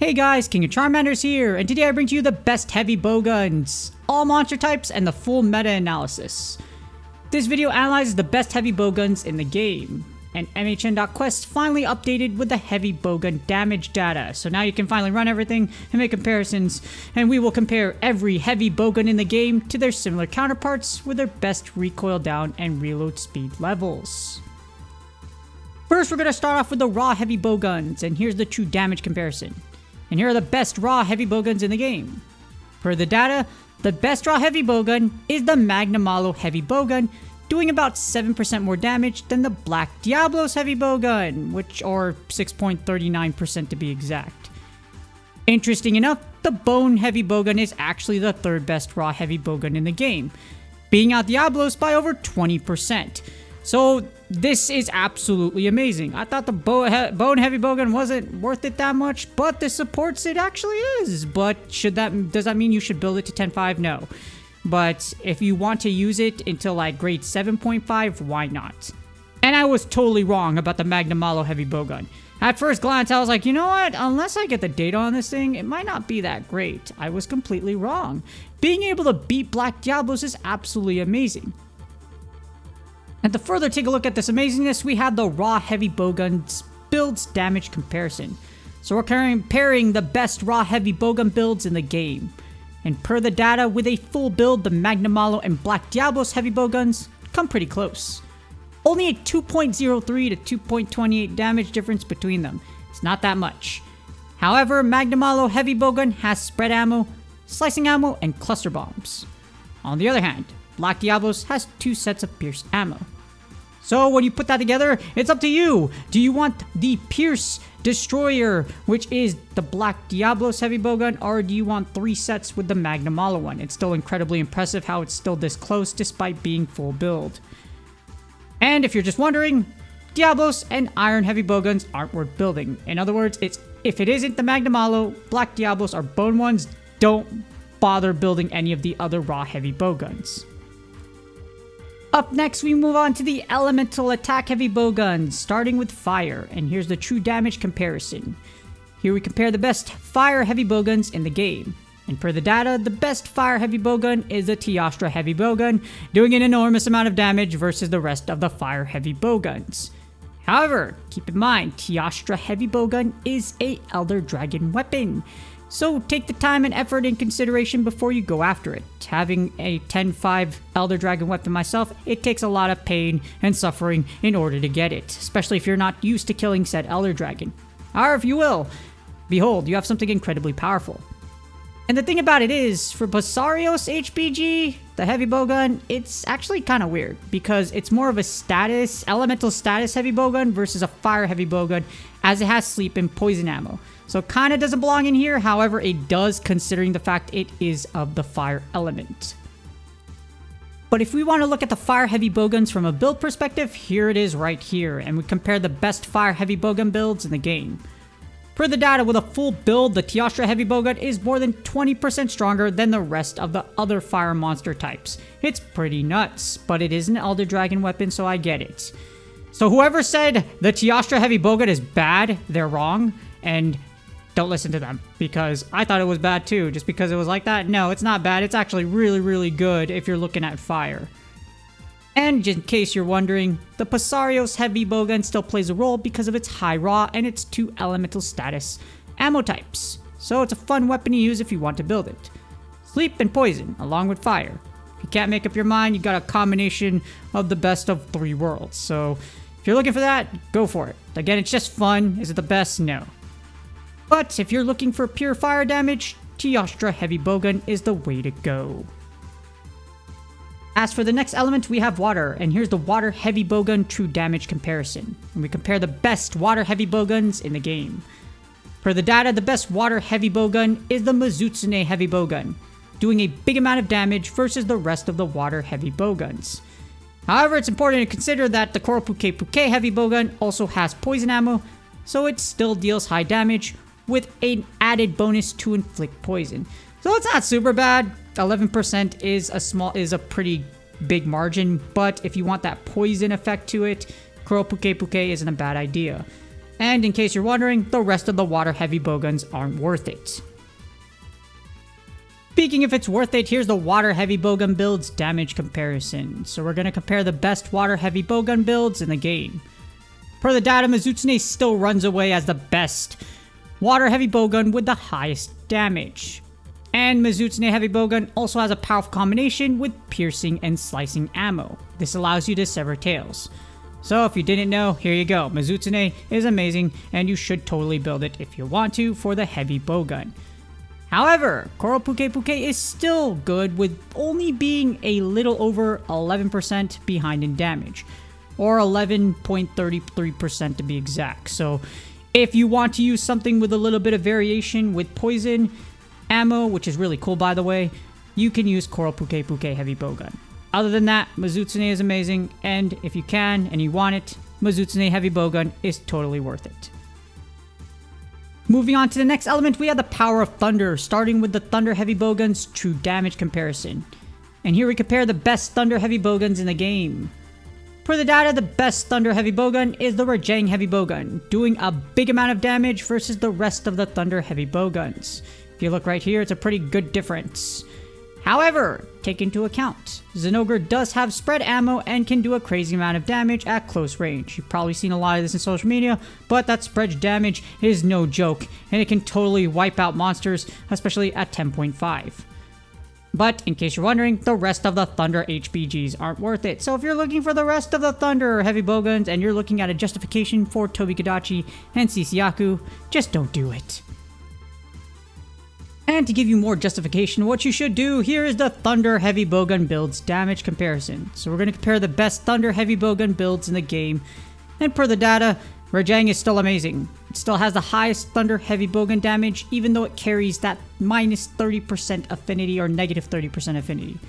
Hey guys, King of Charmander's here, and today I bring to you the best heavy bowguns, all monster types, and the full meta analysis. This video analyzes the best heavy bowguns in the game, and MHN.Quest finally updated with the heavy bowgun damage data, so now you can finally run everything and make comparisons, and we will compare every heavy bowgun in the game to their similar counterparts with their best recoil down and reload speed levels. First, we're going to start off with the raw heavy bowguns, and here's the true damage comparison. And here are the best raw heavy bowguns in the game. Per the data, the best raw heavy bowgun is the Magnamalo heavy bowgun, doing about 7% more damage than the Black Diablos heavy bowgun, or 6.39% to be exact. Interesting enough, the Bone heavy bowgun is actually the third best raw heavy bowgun in the game, beating out Diablos by over 20%. So this is absolutely amazing. I thought the Bone heavy bowgun wasn't worth it that much, but this supports it actually is. But does that mean you should build it to 10.5? No. But if you want to use it until like grade 7.5, why not? And I was totally wrong about the Magnamalo heavy bowgun. At first glance, I was like, you know what? Unless I get the data on this thing, it might not be that great. I was completely wrong. Being able to beat Black Diablos is absolutely amazing. And to further take a look at this amazingness, we have the raw heavy bowguns builds damage comparison. So we're comparing the best raw heavy bowgun builds in the game. And per the data, with a full build, the Magnamalo and Black Diablos heavy bowguns come pretty close. Only a 2.03 to 2.28 damage difference between them. It's not that much. However, Magnamalo heavy bowgun has spread ammo, slicing ammo, and cluster bombs. On the other hand, Black Diablos has 2 sets of pierce ammo. So when you put that together, it's up to you. Do you want the Pierce Destroyer, which is the Black Diablos heavy bowgun, or do you want 3 sets with the Magnamalo one? It's still incredibly impressive how it's still this close despite being full build. And if you're just wondering, Diablos and Iron heavy bowguns aren't worth building. In other words, if it isn't the Magnamalo, Black Diablos, or Bone ones, don't bother building any of the other raw heavy bowguns. Up next, we move on to the elemental attack heavy bowguns, starting with fire, and here's the true damage comparison. Here we compare the best fire heavy bowguns in the game. And per the data, the best fire heavy bowgun is the Teostra heavy bowgun, doing an enormous amount of damage versus the rest of the fire heavy bowguns. However, keep in mind, Teostra heavy bowgun is a Elder Dragon weapon. So take the time and effort in consideration before you go after it. Having a 10.5 Elder Dragon weapon myself, it takes a lot of pain and suffering in order to get it, especially if you're not used to killing said Elder Dragon. However, if you will, behold, you have something incredibly powerful. And the thing about it is, for Basarios HBG, the heavy bowgun, it's actually kind of weird because it's more of a elemental status heavy bowgun versus a fire heavy bowgun, as it has sleep and poison ammo. So it kind of doesn't belong in here, however it does considering the fact it is of the fire element. But if we want to look at the fire heavy bowguns from a build perspective, here it is right here, and we compare the best fire heavy bowgun builds in the game. Per the data, with a full build, the Teostra heavy bowgun is more than 20% stronger than the rest of the other fire monster types. It's pretty nuts, but it is an Elder Dragon weapon, so I get it. So whoever said the Teostra heavy bowgun is bad, they're wrong, and don't listen to them, because I thought it was bad too, just because it was like that. No, it's not bad. It's actually really, really good if you're looking at fire. And in case you're wondering, the Basarios heavy bowgun still plays a role because of its high raw and its 2 elemental status ammo types. So it's a fun weapon to use if you want to build it. Sleep and poison, along with fire. If you can't make up your mind, you got a combination of the best of 3 worlds. So if you're looking for that, go for it. Again, it's just fun. Is it the best? No. But if you're looking for pure fire damage, Teostra heavy bowgun is the way to go. As for the next element, we have water, and here's the water heavy bowgun true damage comparison. And we compare the best water heavy bowguns in the game. Per the data, the best water heavy bowgun is the Mizutsune heavy bowgun, doing a big amount of damage versus the rest of the water heavy bowguns. However, it's important to consider that the Koropuke heavy bowgun also has poison ammo, so it still deals high damage, with an added bonus to inflict poison. So it's not super bad. 11% is a pretty big margin, but if you want that poison effect to it, Koropuke isn't a bad idea. And in case you're wondering, the rest of the water heavy bowguns aren't worth it. Speaking if it's worth it, here's the water heavy bowgun builds damage comparison. So we're going to compare the best water heavy bowgun builds in the game. Per the data, Mizutsune still runs away as the best water heavy bowgun with the highest damage. And Mizutsune Heavy Bowgun also has a powerful combination with piercing and slicing ammo. This allows you to sever tails. So if you didn't know, here you go. Mizutsune is amazing and you should totally build it if you want to for the heavy bowgun. However, Koro Puke Puke is still good with only being a little over 11% behind in damage. Or 11.33% to be exact. So if you want to use something with a little bit of variation with poison ammo, which is really cool by the way, you can use Koro Puke Puke Heavy Bowgun. Other than that, Mizutsune is amazing, and if you can and you want it, Mizutsune Heavy Bowgun is totally worth it. Moving on to the next element, we have the Power of Thunder, starting with the Thunder Heavy Bowgun's true damage comparison. And here we compare the best Thunder Heavy Bowguns in the game. Per the data, the best Thunder Heavy Bowgun is the Rajang Heavy Bowgun, doing a big amount of damage versus the rest of the Thunder Heavy Bowguns. If you look right here, it's a pretty good difference. However, take into account, Zenogre does have spread ammo and can do a crazy amount of damage at close range. You've probably seen a lot of this in social media, but that spread damage is no joke, and it can totally wipe out monsters, especially at 10.5. But in case you're wondering, the rest of the Thunder HBGs aren't worth it. So if you're looking for the rest of the Thunder Heavy Bowguns and you're looking at a justification for Tobikadachi and Sisiaku, just don't do it. And to give you more justification, what you should do, here is the Thunder Heavy Bowgun builds damage comparison. So we're going to compare the best Thunder Heavy Bowgun builds in the game. And per the data, Rajang is still amazing. It still has the highest Thunder Heavy Bowgun damage, even though it carries that minus 30% affinity or negative 30% affinity.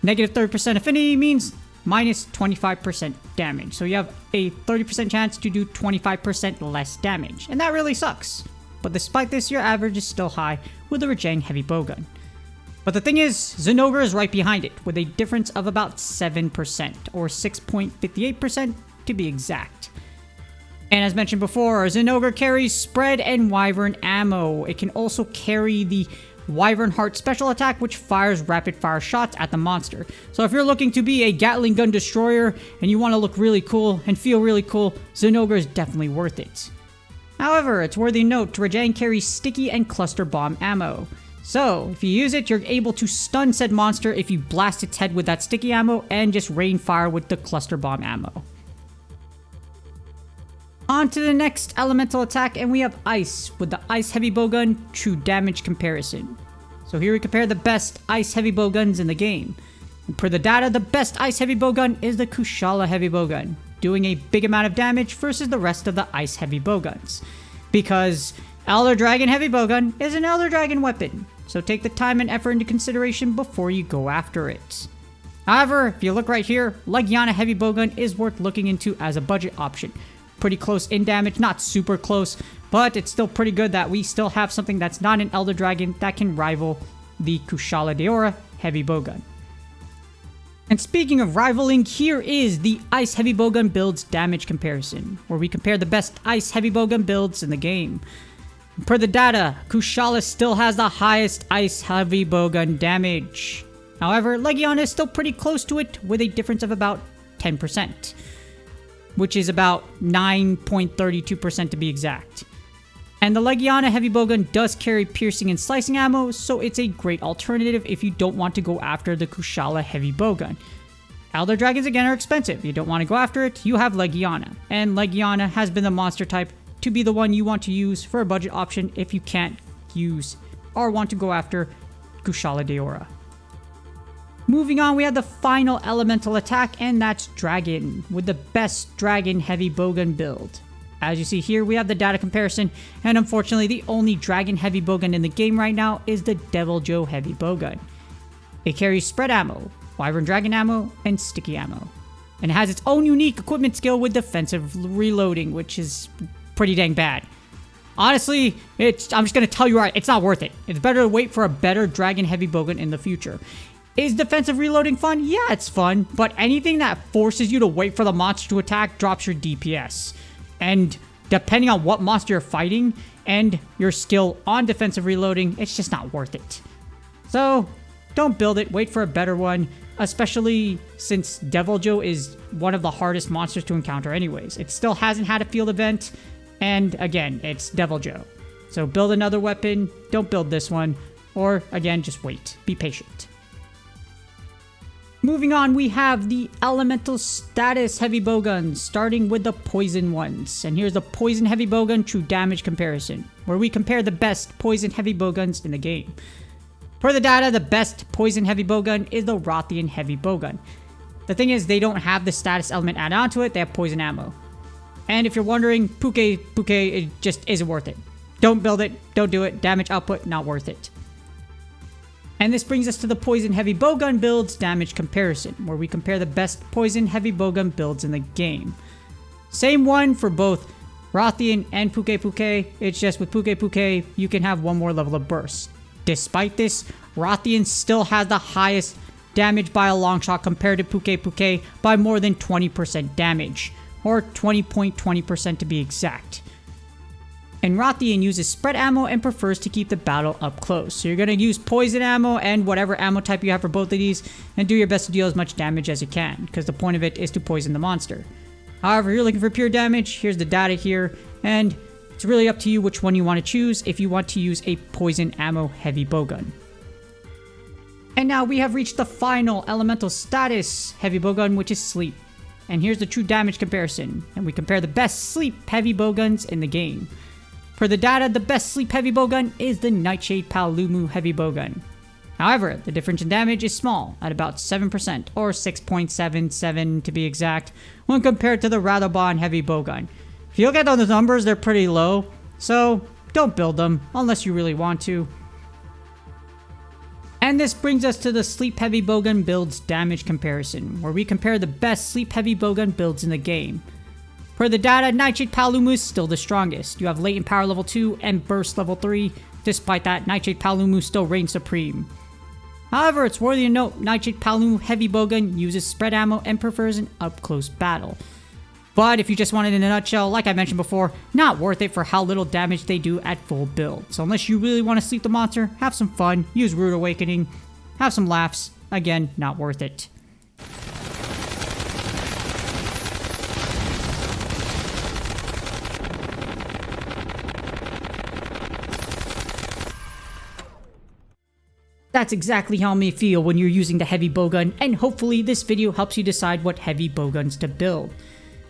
Negative 30% affinity means minus 25% damage. So you have a 30% chance to do 25% less damage. And that really sucks. But despite this, your average is still high with the Rajang Heavy Bowgun. But the thing is, Zenogre is right behind it, with a difference of about 7%, or 6.58% to be exact. And as mentioned before, Zenogre carries spread and wyvern ammo. It can also carry the Wyvern Heart special attack, which fires rapid fire shots at the monster. So if you're looking to be a Gatling gun destroyer, and you want to look really cool and feel really cool, Zenogre is definitely worth it. However, it's worthy to note, Rajang carries sticky and cluster bomb ammo. So, if you use it, you're able to stun said monster if you blast its head with that sticky ammo and just rain fire with the cluster bomb ammo. On to the next elemental attack, and we have Ice with the Ice Heavy Bowgun true damage comparison. So here we compare the best Ice Heavy Bowguns in the game. And per the data, the best Ice Heavy Bowgun is the Kushala Heavy Bowgun, doing a big amount of damage versus the rest of the Ice Heavy Bowguns. Because Elder Dragon Heavy Bowgun is an Elder Dragon weapon, so take the time and effort into consideration before you go after it. However, if you look right here, Legiana Heavy Bowgun is worth looking into as a budget option. Pretty close in damage, not super close, but it's still pretty good that we still have something that's not an Elder Dragon that can rival the Kushala Deora Heavy Bowgun. And speaking of rivaling, here is the Ice Heavy Bowgun builds damage comparison, where we compare the best Ice Heavy Bowgun builds in the game. Per the data, Kushala still has the highest Ice Heavy Bowgun damage. However, Legiana is still pretty close to it with a difference of about 10%, which is about 9.32% to be exact. And the Legiana Heavy Bowgun does carry piercing and slicing ammo, so it's a great alternative if you don't want to go after the Kushala Heavy Bowgun. Elder Dragons again are expensive. You don't want to go after it, you have Legiana. And Legiana has been the monster type to be the one you want to use for a budget option if you can't use or want to go after Kushala Deora. Moving on, we have the final elemental attack, and that's Dragon, with the best Dragon Heavy Bowgun build. As you see here, we have the data comparison, and unfortunately, the only Dragon Heavy Bowgun in the game right now is the Devil Joe Heavy Bowgun. It carries spread ammo, Wyvern Dragon ammo, and sticky ammo. And it has its own unique equipment skill with defensive reloading, which is pretty dang bad. Honestly, I'm just going to tell you right, it's not worth it. It's better to wait for a better Dragon Heavy Bowgun in the future. Is defensive reloading fun? Yeah, it's fun, but anything that forces you to wait for the monster to attack drops your DPS. And depending on what monster you're fighting and you're still on defensive reloading, it's just not worth it. So don't build it, wait for a better one, especially since Deviljho is one of the hardest monsters to encounter anyways. It still hasn't had a field event, and again, it's Deviljho. So build another weapon, don't build this one, or again, just wait, be patient. Moving on, we have the elemental status heavy bowguns, starting with the poison ones. And here's the poison heavy bowgun true damage comparison, where we compare the best poison heavy bowguns in the game. For the data, the best poison heavy bowgun is the Rothian heavy bowgun. The thing is, they don't have the status element added onto it, they have poison ammo. And if you're wondering, Puke, it just isn't worth it. Don't build it, don't do it, damage output, not worth it. And this brings us to the poison heavy bowgun builds damage comparison, where we compare the best poison heavy bowgun builds in the game. Same one for both Rothian and Puke, it's just with Puke, you can have one more level of burst. Despite this, Rothian still has the highest damage by a long shot compared to Puke by more than 20% damage, or 20.20% to be exact. And Rothian uses spread ammo and prefers to keep the battle up close. So you're going to use poison ammo and whatever ammo type you have for both of these and do your best to deal as much damage as you can, because the point of it is to poison the monster. However, if you're looking for pure damage, here's the data here, and it's really up to you which one you want to choose if you want to use a poison ammo heavy bowgun. And now we have reached the final elemental status heavy bowgun, which is sleep. And here's the true damage comparison, and we compare the best sleep heavy bowguns in the game. For the data, the best sleep heavy bowgun is the Nightshade Paolumu heavy bowgun. However, the difference in damage is small, at about 7%, or 6.77 to be exact, when compared to the Radobon heavy bowgun. If you look at those numbers, they're pretty low, so don't build them unless you really want to. And this brings us to the sleep heavy bowgun builds damage comparison, where we compare the best sleep heavy bowgun builds in the game. For the data, Nightshade Paolumu is still the strongest. You have latent power level 2 and burst level 3. Despite that, Nightshade Paolumu still reigns supreme. However, it's worthy to note, Nightshade Paolumu heavy bowgun uses spread ammo and prefers an up-close battle. But if you just want it in a nutshell, like I mentioned before, not worth it for how little damage they do at full build. So unless you really want to sleep the monster, have some fun, use Rude Awakening, have some laughs, again, not worth it. That's exactly how it may feel when you're using the heavy bowgun, and hopefully this video helps you decide what heavy bowguns to build.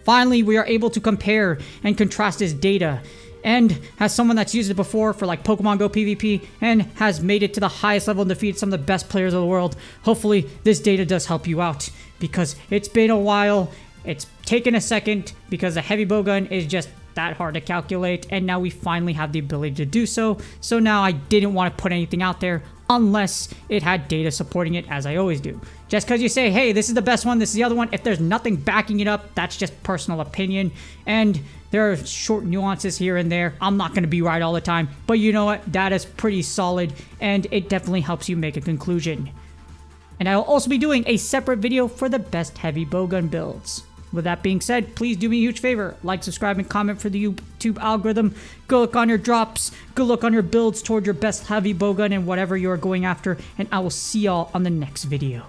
Finally, we are able to compare and contrast this data, and as someone that's used it before for like Pokemon Go PvP and has made it to the highest level and defeated some of the best players of the world, hopefully this data does help you out, because it's been a while, it's taken a second, because the heavy bowgun is just that hard to calculate, and now we finally have the ability to do so. So now I didn't want to put anything out there unless it had data supporting it, as I always do. Just because you say, hey, this is the best one, this is the other one, if there's nothing backing it up, that's just personal opinion, and there are short nuances here and there. I'm not going to be right all the time, but you know what, data's pretty solid, and it definitely helps you make a conclusion. And I will also be doing a separate video for the best heavy bowgun builds. With that being said, please do me a huge favor, like, subscribe, and comment for the YouTube algorithm. Go look on your drops, go look on your builds toward your best heavy bowgun and whatever you are going after, and I will see y'all on the next video.